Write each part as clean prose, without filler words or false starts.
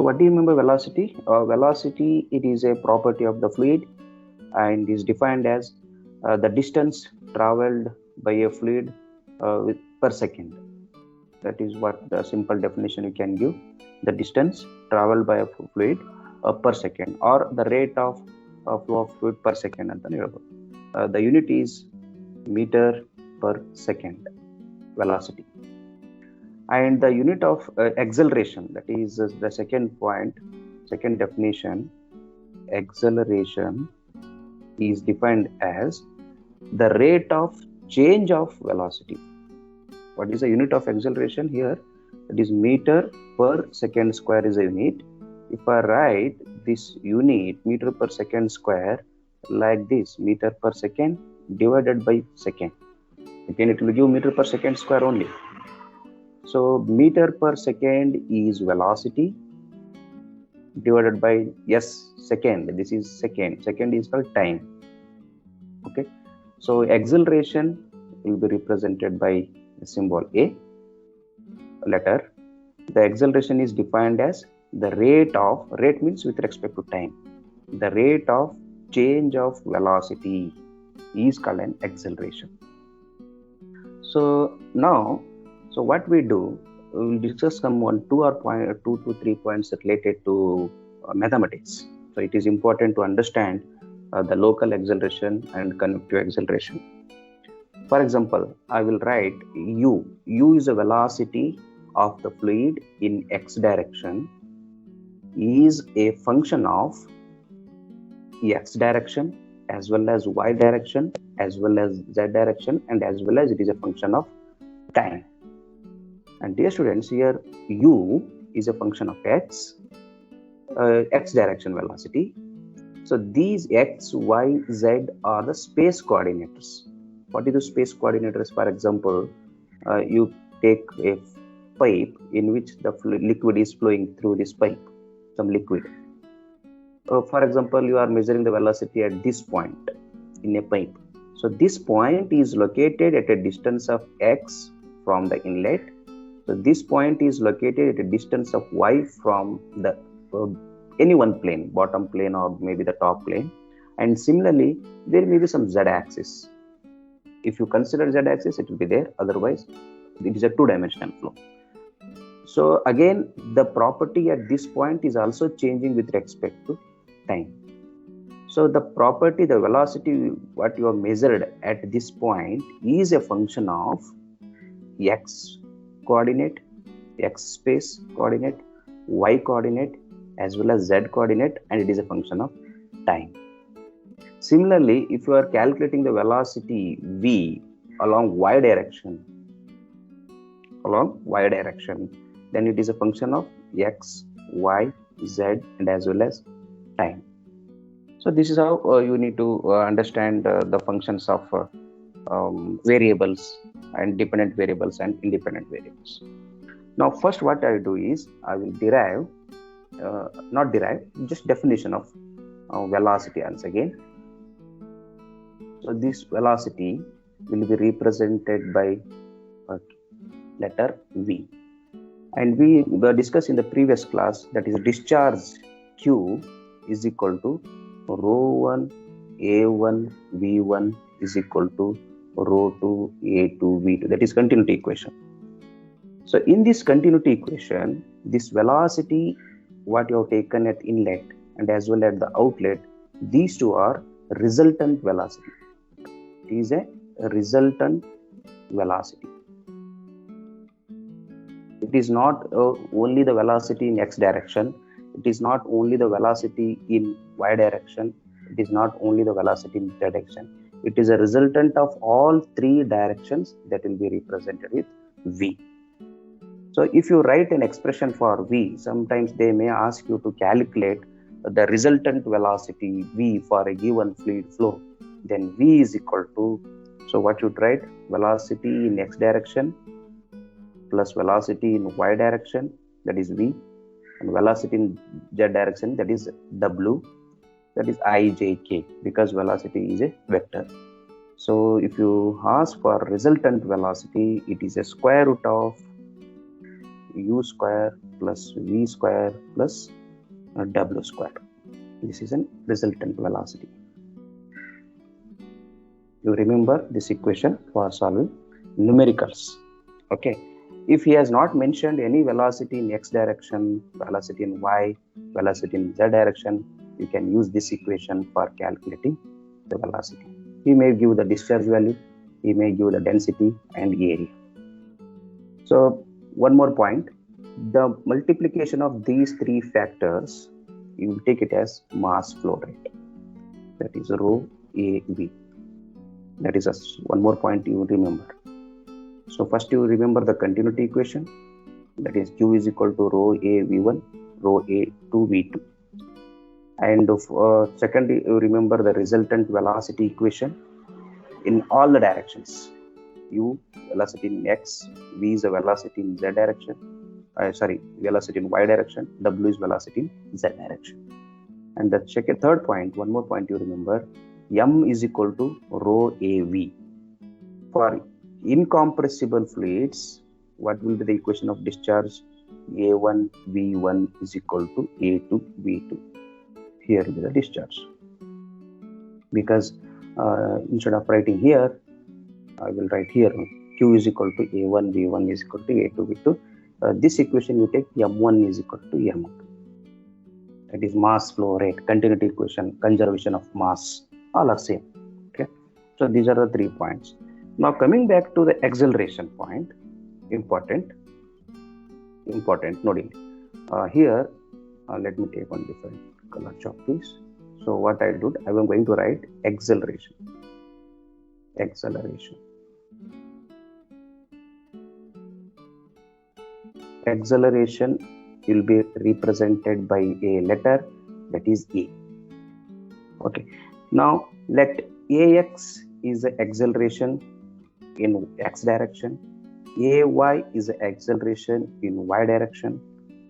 what do you mean by velocity? Velocity, it is a property of the fluid and is defined as the distance traveled by a fluid per second. That is what the simple definition you can give. The distance traveled by a fluid per second, or the rate of flow of fluid per second. The unit is meter per second velocity. And the unit of acceleration, that is the second point, second definition. Acceleration is defined as the rate of change of velocity. What is the unit of acceleration here? It is meter per second square is a unit. If I write this unit, meter per second square, like this, meter per second divided by second, again it will give meter per second square only. So meter per second is velocity divided by second. This is second. Second is called time. Okay. So acceleration will be represented by the symbol A letter. The acceleration is defined as the rate means with respect to time. The rate of change of velocity is called an acceleration. So now, what we do, we will discuss some 2 to 3 points related to mathematics. So it is important to understand the local acceleration and convective acceleration. For example, I will write U. U is a velocity of the fluid in x direction, is a function of x direction as well as y direction as well as z direction, and as well as it is a function of time. And dear students, here U is a function of x direction velocity. So these x, y, z are the space coordinators. What is the space coordinators? For example, you take a pipe in which the liquid is flowing through this pipe, some liquid. For example, you are measuring the velocity at this point in a pipe. So this point is located at a distance of x from the inlet. So this point is located at a distance of y from the any one plane, bottom plane or maybe the top plane. And similarly, there may be some z-axis. If you consider z-axis, it will be there. Otherwise, it is a two-dimensional flow. So again, the property at this point is also changing with respect to time. So the property, the velocity, what you have measured at this point is a function of x coordinate, x space coordinate, y coordinate, as well as z coordinate, and it is a function of time. Similarly, if you are calculating the velocity v along y direction, then it is a function of x, y, z, and as well as time. So this is how you need to understand the functions of variables and dependent variables and independent variables. Now first what I do is I will just definition of velocity once again. So this velocity will be represented by letter V, and we discussed in the previous class, that is discharge Q is equal to ρ1 A1 V1 is equal to ρ2 A2 V2. That is continuity equation. So in this continuity equation, this velocity what you have taken at inlet and as well at the outlet, these two are resultant velocity. It is a resultant velocity. It is not only the velocity in x direction. It is not only the velocity in y direction. It is not only the velocity in z direction. It is a resultant of all three directions that will be represented with v. So if you write an expression for v, sometimes they may ask you to calculate the resultant velocity v for a given fluid flow. Then v is equal to, so what you write, velocity in x direction plus velocity in y direction, that is v, and velocity in z direction, that is w, that is ijk, because velocity is a vector. So if you ask for resultant velocity, it is a square root of u square plus v square plus w square. This is a resultant velocity. You remember this equation for solving numericals. Okay. If he has not mentioned any velocity in x direction, velocity in y, velocity in z direction, you can use this equation for calculating the velocity. He may give the discharge value, he may give the density and area. So one more point, the multiplication of these three factors, you will take it as mass flow rate. That is rho AV. That is one more point you remember. So first you remember the continuity equation, that is Q is equal to rho A V1, rho A 2 V2. And second, you remember the resultant velocity equation in all the directions. U velocity in x, V is the velocity in z direction, velocity in y direction, W is velocity in z direction. And the third point, one more point you remember, M is equal to rho AV. For incompressible fluids, what will be the equation of discharge? A1 V1 is equal to A2 V2. Here will be the discharge. Because instead of writing here, I will write here Q is equal to A1 V1 is equal to A2 V2. This equation you take M1 is equal to M2. That is mass flow rate, continuity equation, conservation of mass, all are same. Okay. So these are the 3 points. Now coming back to the acceleration point, important noting. Here, let me take one different color chalk please. So what I do, I am going to write acceleration. Acceleration will be represented by a letter, that is A. Okay. Now let AX is the acceleration in x direction, AY is the acceleration in y direction,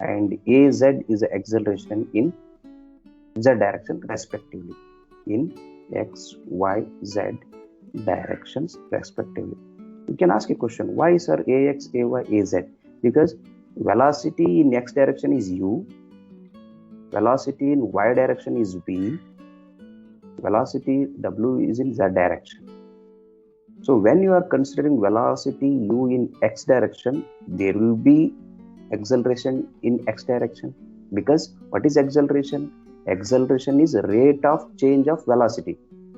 and AZ is the acceleration in z direction respectively, in x, y, z directions respectively. You can ask a question, why sir AX, AY, AZ? Because velocity in x direction is u, velocity in y direction is v, velocity w is in z direction. So when you are considering velocity u in x direction, there will be acceleration in x direction. Because what is acceleration? Acceleration is rate of change of velocity.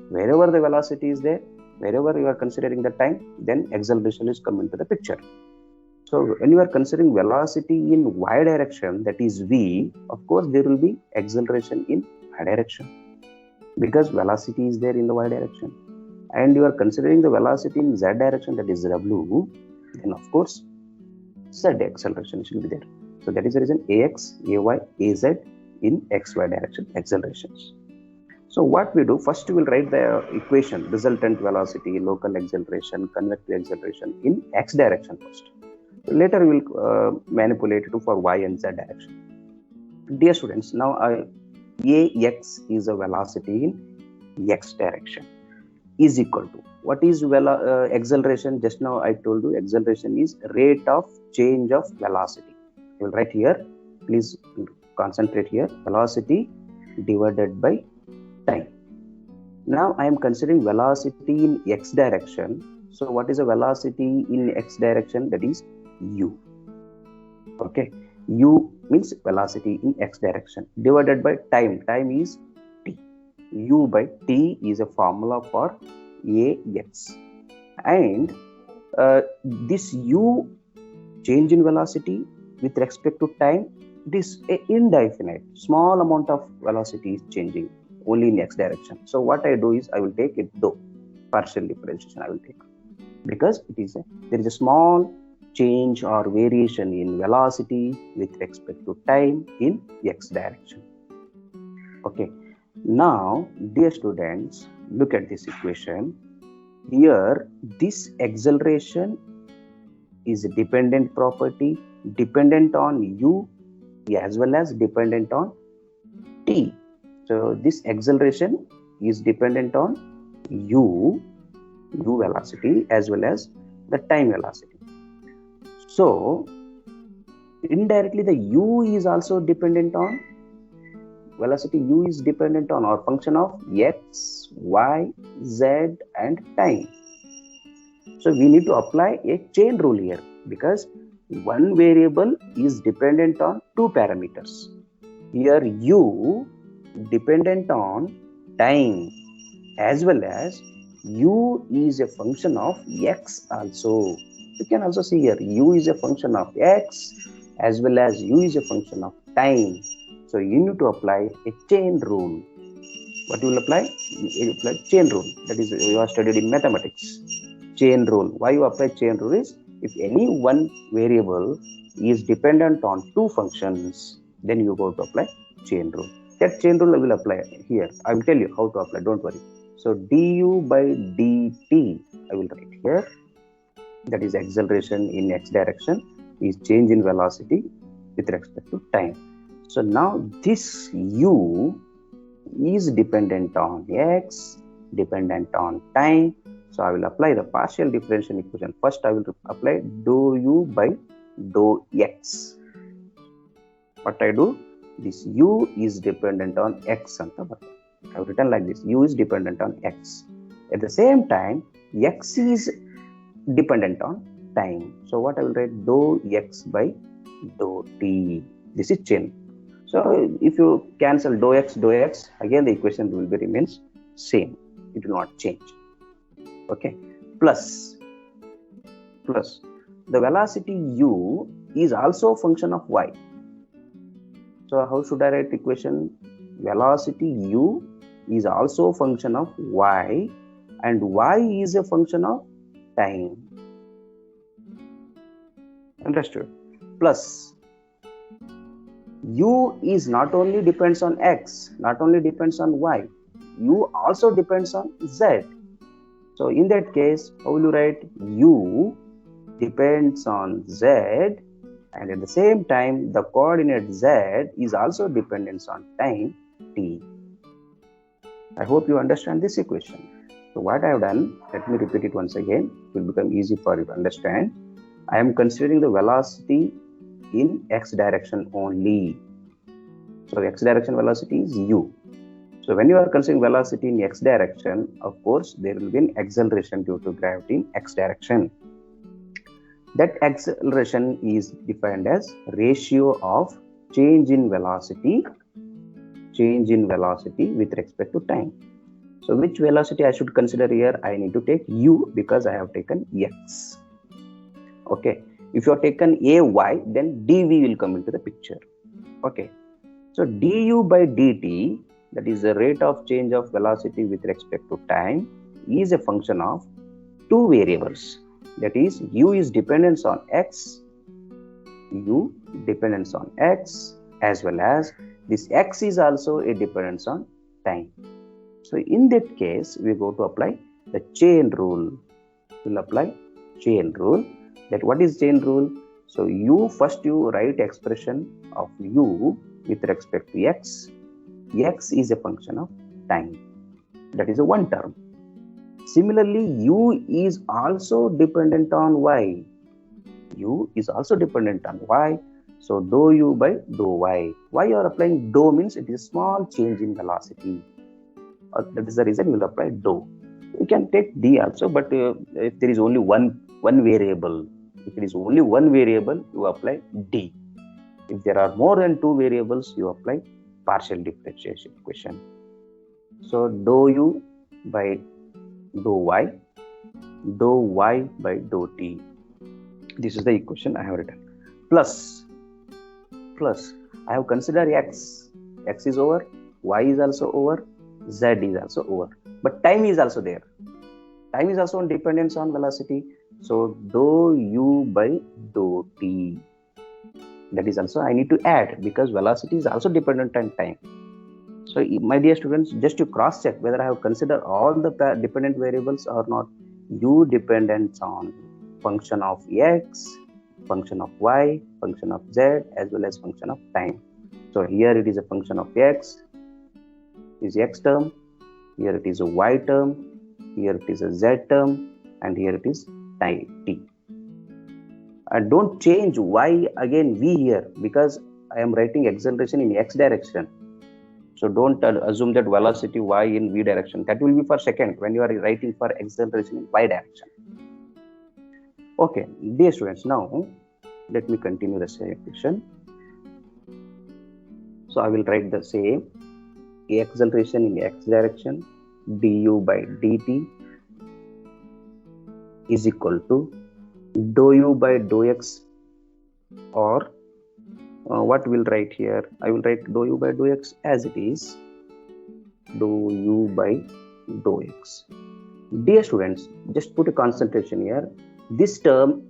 Wherever the velocity is there, wherever you are considering the time, then acceleration is come into the picture. So when you are considering velocity in y direction, that is v, of course there will be acceleration in y direction, because velocity is there in the y direction. And you are considering the velocity in z direction, that is w, then of course z acceleration should be there. So that is the reason AX, AY, AZ in XY direction accelerations. So what we do, first we will write the equation, resultant velocity, local acceleration, convective acceleration in x direction first. Later we will manipulate it for y and z direction. Dear students, now AX is a velocity in x direction, is equal to, what is acceleration? Just now I told you acceleration is rate of change of velocity. I will write here, please concentrate here, velocity divided by time. Now I am considering velocity in x direction. So what is a velocity in x direction? That is u. Okay, u means velocity in x direction divided by time. Time is t. U by t is a formula for AX, and this u change in velocity with respect to time, this indefinite small amount of velocity is changing only in x direction. So what I do is I will take it though partial differentiation I will take, because it is there is a small change or variation in velocity with respect to time in x direction. Okay, now dear students, look at this equation. Here this acceleration is a dependent property, dependent on u as well as dependent on t. So this acceleration is dependent on u velocity as well as the time velocity. So indirectly the u is also dependent on velocity. U is dependent on or function of x, y, z and time. So we need to apply a chain rule here, because one variable is dependent on two parameters. Here u dependent on time, as well as u is a function of x also. You can also see here u is a function of x as well as u is a function of time. So you need to apply a chain rule. What you will apply? You apply chain rule. That is, you are studied in mathematics. Chain rule. Why you apply chain rule is, if any one variable is dependent on two functions, then you go to apply chain rule. That chain rule I will apply here. I will tell you how to apply, don't worry. So du by dt I will write here. That is acceleration in x direction is change in velocity with respect to time. So now this u is dependent on x, dependent on time. So I will apply the partial differential equation. First I will apply dou u by dou x. What I do? This u is dependent on x. I have written like this: u is dependent on x. At the same time, x is dependent on time. So what I will write? Dou x by dou t. This is chain. So if you cancel dou x, again the equation will be remains same. It will not change. Okay. Plus the velocity u is also a function of y. So how should I write equation? Velocity u is also a function of y, and y is a function of time. Understood? Plus u is not only depends on x, not only depends on y, u also depends on z. So in that case, how will you write? U depends on z, and at the same time the coordinate z is also dependent on time t. I hope you understand this equation. So what I have done, let me repeat it once again, it will become easy for you to understand. I am considering the velocity in x direction only. So x direction velocity is u. So when you are considering velocity in x direction, of course there will be an acceleration due to gravity in x direction. That acceleration is defined as ratio of change in velocity with respect to time. So which velocity I should consider here? I need to take u because I have taken x. Okay. If you have taken ay, then dv will come into the picture. Okay. So du by dt, that is the rate of change of velocity with respect to time, is a function of two variables. That is, u is dependence on x, as well as this x is also a dependence on time. So in that case, we go to apply the chain rule. We'll apply chain rule. That what is chain rule? So first you write expression of u with respect to x. X is a function of time. That is a one term. Similarly, u is also dependent on y. U is also dependent on y. So dou u by dou y. Why you are applying dou means it is a small change in velocity. That is the reason you will apply dou. You can take d also, but if there is only one variable, if it is only one variable, you apply d. If there are more than two variables, you apply partial differentiation equation. So dou u by dou y by dou t. This is the equation I have written. Plus I have considered x is over, y is also over, z is also over, but time is also there. Time is also on dependence on velocity. So dou u by dou t. That is also I need to add because velocity is also dependent on time. So my dear students, just to cross check whether I have considered all the dependent variables or not. U depends on function of x, function of y, function of z, as well as function of time. So here it is a function of x, is x term, here it is a y term, here it is a z term, and here it is time t. Don't change y again v here, because I am writing acceleration in x direction. So don't assume that velocity y in v direction. That will be for second when you are writing for acceleration in y direction. Okay, dear students, now let me continue the same equation. So I will write the same acceleration in x direction du by dt is equal to dou u by dou x, or what we'll write here, I will write dou u by dou x as it is, dou u by dou x. Dear students, just put a concentration here. This term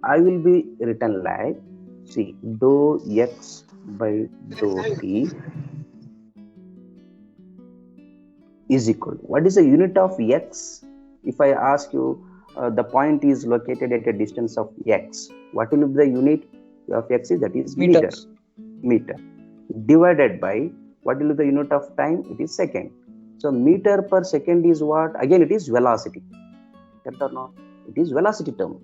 I will be written like, see, dou x by dou t is equal to, what is the unit of x? If I ask you, the point is located at a distance of x, what will be the unit of x? That is Meters. meter, divided by, what will be the unit of time? It is second. So meter per second is what? Again, it is velocity. Correct or not? It is velocity term.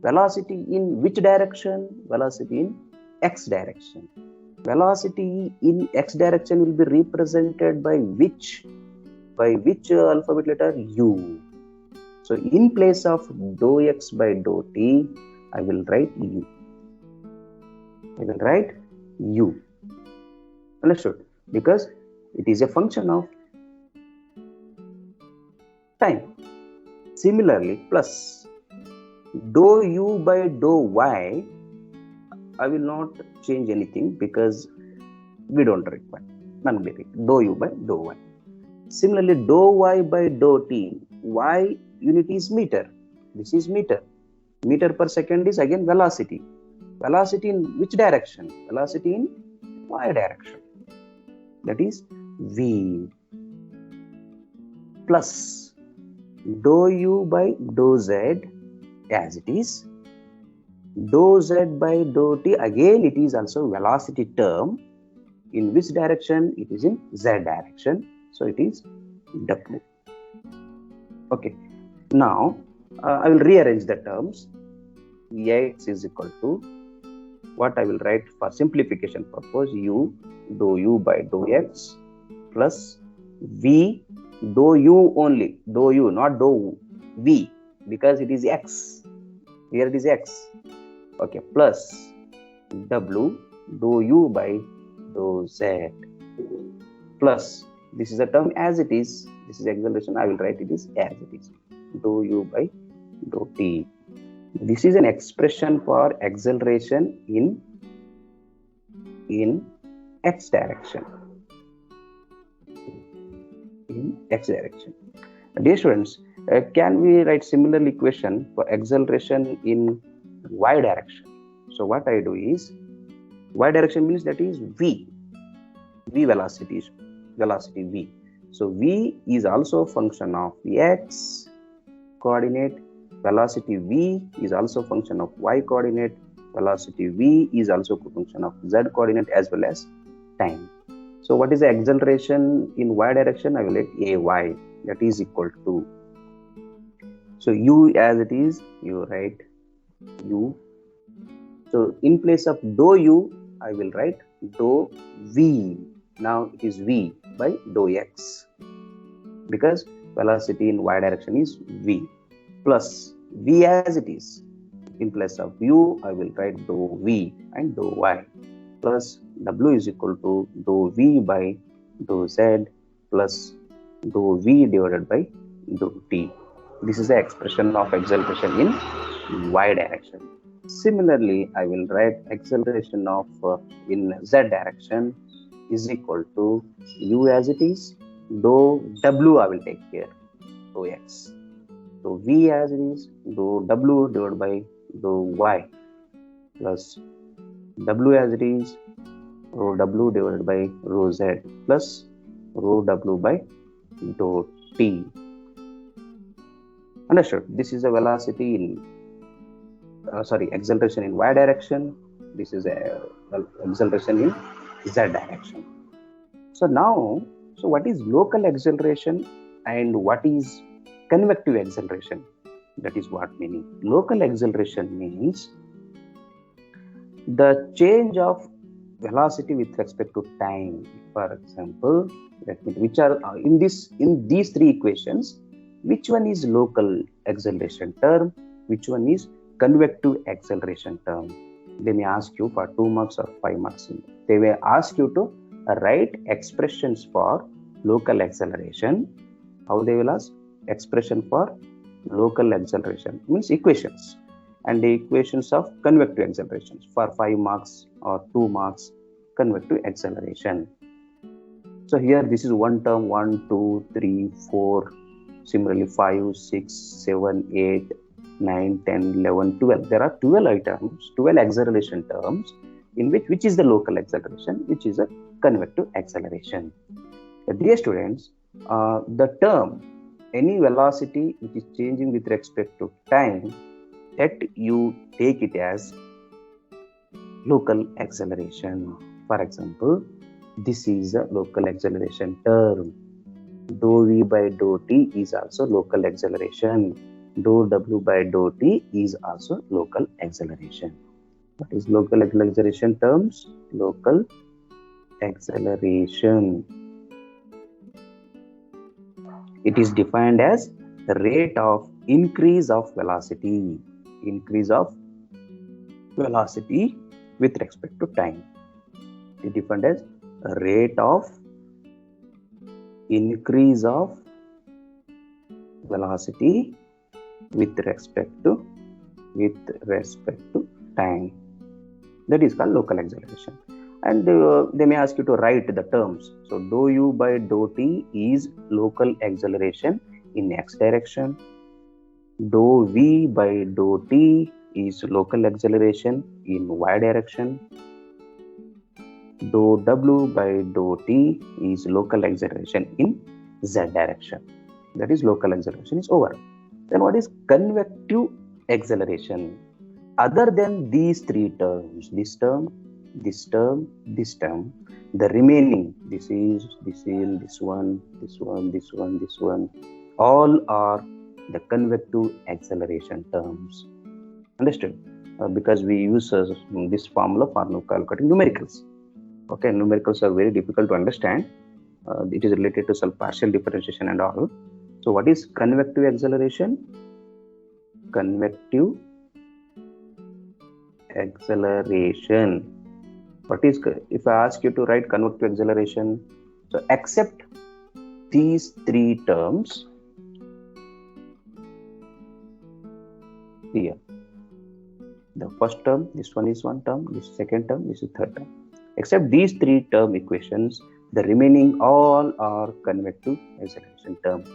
Velocity in which direction? Velocity in x direction. Velocity in x direction will be represented by which alphabet letter? U. So in place of dou x by dou t, I will write u. Understood? Because it is a function of time. Similarly, plus dou u by dou y, I will not change anything because we don't require. None be dou u by dou y. Similarly, dou y by dou t, y unit is meter. This is meter. Meter per second is again velocity. Velocity in which direction? Velocity in y direction. That is v, plus dou u by dou z as it is, dou z by dou t, again it is also velocity term. In which direction? It is in z direction. So it is w. Okay. Now I will rearrange the terms. X is equal to, what I will write for simplification purpose, u, dou u by dou x, plus v, dou u only, dou u, not dou v, because it is x. Here it is x. Okay, plus w, dou u by dou z, plus, this is a term as it is, this is acceleration, I will write it is as it is, dou u by dou t. This is an expression for acceleration in x direction. Dear students, can we write similar equation for acceleration in y direction? So what I do is, y direction means that is v velocity v. So v is also a function of x coordinate, velocity v is also a function of y coordinate, velocity v is also a function of z coordinate as well as time. So what is the acceleration in y direction? I will write ay, that is equal to, so u as it is, you write u. So in place of dou u, I will write dou v. Now it is v by dou x, because velocity in y direction is v, plus v as it is. In place of u, I will write dou v and dou y, plus w is equal to dou v by dou z plus dou v divided by dou t. This is the expression of acceleration in y direction. Similarly, I will write acceleration of in z direction is equal to u as it is, dou w I will take here, dou x. So v as it is, dou w divided by dou y, plus w as it is, rho w divided by rho z, plus rho w by dou t. Understood? This is a velocity in acceleration in y direction. This is a acceleration in z direction. So now, what is local acceleration and what is convective acceleration? That is what meaning. Local acceleration means the change of velocity with respect to time. For example, which are in these three equations, which one is local acceleration term, which one is convective acceleration term? They may ask you for 2 marks or 5 marks. They may ask you to write expressions for local acceleration. How they will ask? Expression for local acceleration means equations, and the equations of convective accelerations for 5 marks or 2 marks convective acceleration. So here this is one term, 1, 2, 3, 4, similarly 5, 6, 7, 8, 9, 10, 11, 12. There are 12 items, 12 acceleration terms, in which is the local acceleration, which is a convective acceleration. Dear students, the term any velocity which is changing with respect to time, that you take it as local acceleration. For example, this is a local acceleration term. Dou v by dou t is also local acceleration. Dou w by dou t is also local acceleration. What is local acceleration terms? Local acceleration. It is defined as the rate of increase of velocity with respect to time. It is defined as rate of increase of velocity with respect to time. That is called local acceleration. And they may ask you to write the terms. So dou u by dou t is local acceleration in x direction. Dou v by dou t is local acceleration in y direction. Dou w by dou t is local acceleration in z direction. That is local acceleration is over. Then what is convective acceleration? Other than these three terms, this term, the remaining, this one, all are the convective acceleration terms. Understood? Because we use this formula for calculating numericals. Okay, numericals are very difficult to understand. It is related to some partial differentiation and all. So what is convective acceleration? Convective acceleration. What is, if I ask you to write convective acceleration, so accept these three terms here. The first term, this one is one term, this second term, this is third term. Except these three term equations, the remaining all are convective acceleration terms.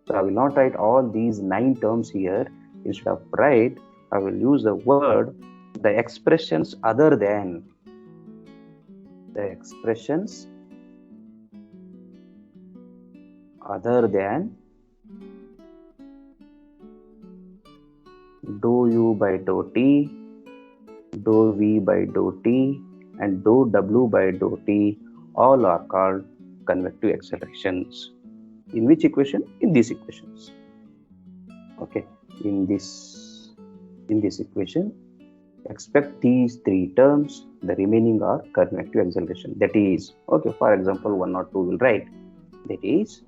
So I will not write all these 9 terms here. Instead of write, I will use the word the expressions other than dou u by dou t, dou v by dou t, and dou w by dou t, all are called convective accelerations. In which equation? In these equations. Okay, in this equation, expect these three terms, the remaining are convective acceleration. That is, okay, for example, 1 or 2 will write, that is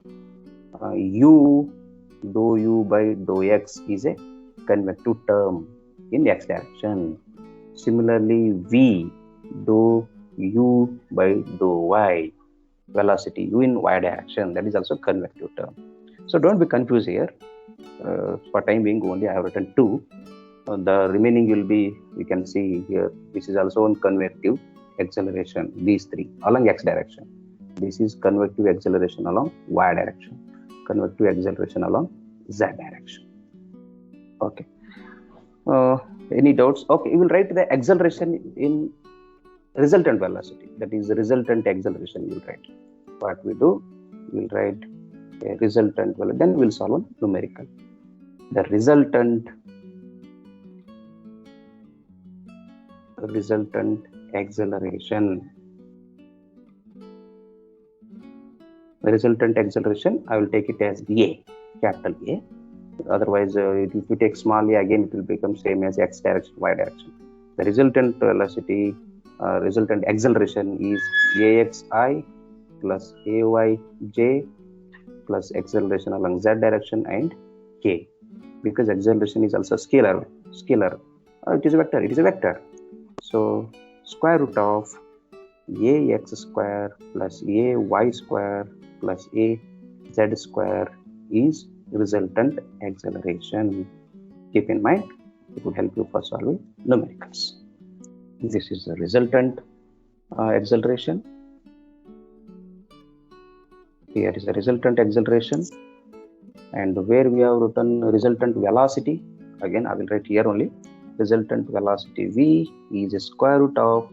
u, dou u by dou x is a convective term in x direction. Similarly, v, dou u by dou y, velocity u in y direction, that is also convective term. So don't be confused here. For time being, only I have written 2. The remaining will be, we can see here, this is also on convective acceleration, these three along x direction. This is convective acceleration along y direction, convective acceleration along z direction. Okay. Any doubts? Okay, you will write the acceleration in resultant velocity, that is resultant acceleration you will write. What we do, we will write a resultant velocity, then we will solve on numerical. The resultant acceleration. The resultant acceleration, I will take it as A, capital A. Otherwise, if you take small a, again it will become same as x direction, y direction. the resultant velocity, resultant acceleration is axi plus ayj plus acceleration along z direction and k, because acceleration is also scalar. It is a vector. So square root of ax square plus ay square plus az square is resultant acceleration. Keep in mind, it will help you for solving numericals. This is the resultant acceleration. Here is the resultant acceleration, and where we have written resultant velocity, again I will write here only. Resultant velocity v is a square root of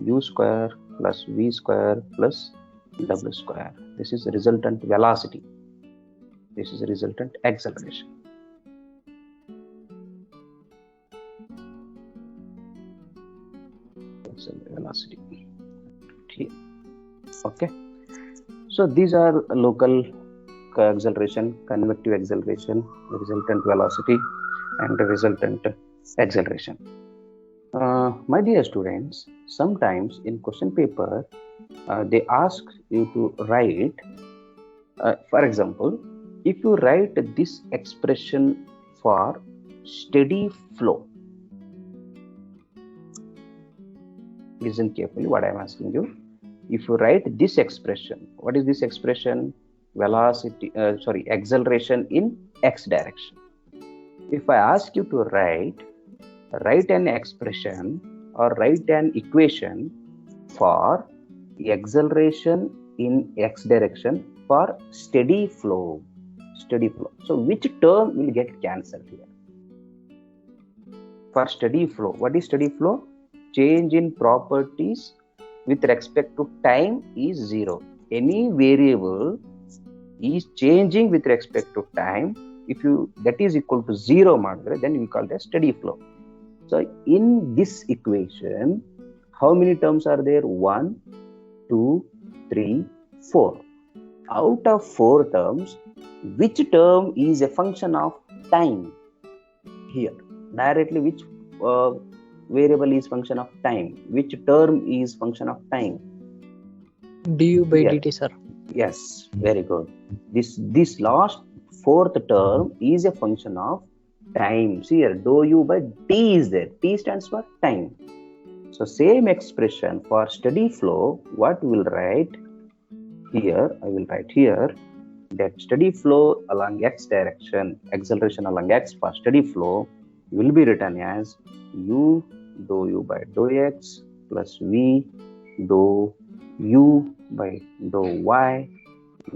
u square plus v square plus w square. This is the resultant velocity. This is the resultant acceleration. Velocity here. Okay, so these are local acceleration, convective acceleration, resultant velocity, and the resultant acceleration. My dear students, sometimes in question paper they ask you to write, for example, if you write this expression for steady flow, listen carefully what I am asking you. If you write this expression, what is this expression? Velocity, acceleration in x direction. If I ask you to write an expression or write an equation for acceleration in x direction for steady flow. So which term will get cancelled here? For steady flow, what is steady flow? Change in properties with respect to time is zero. Any variable is changing with respect to time. If that is equal to zero, then we call it a steady flow. So in this equation, how many terms are there? 1, 2, 3, 4. Out of 4 terms, which term is a function of time? Here, directly which variable is function of time? Which term is function of time? du by dt, sir. Yes, very good. This last 4th term is a function of time. See here, dou u by t is there. T stands for time. So same expression for steady flow, what we will write here, I will write here that steady flow along x direction, acceleration along x for steady flow will be written as u dou u by dou x plus v dou u by dou y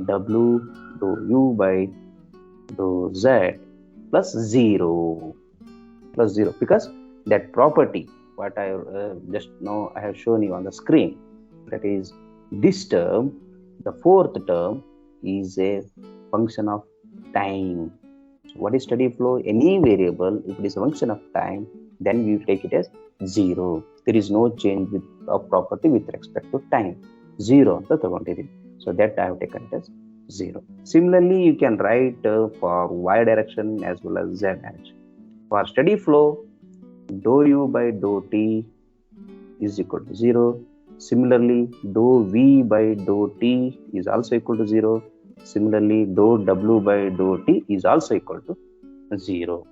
w dou u by dou z plus 0, because that property what I just now I have shown you on the screen, that is this term, the 4th term is a function of time. So what is steady flow? Any variable, if it is a function of time, then we take it as 0. There is no change of property with respect to time. 0 the quantity. So that I have taken it as 0. Similarly, you can write for y direction as well as z direction. For steady flow, dou u by dou t is equal to 0. Similarly, dou v by dou t is also equal to 0. Similarly, dou w by dou t is also equal to 0.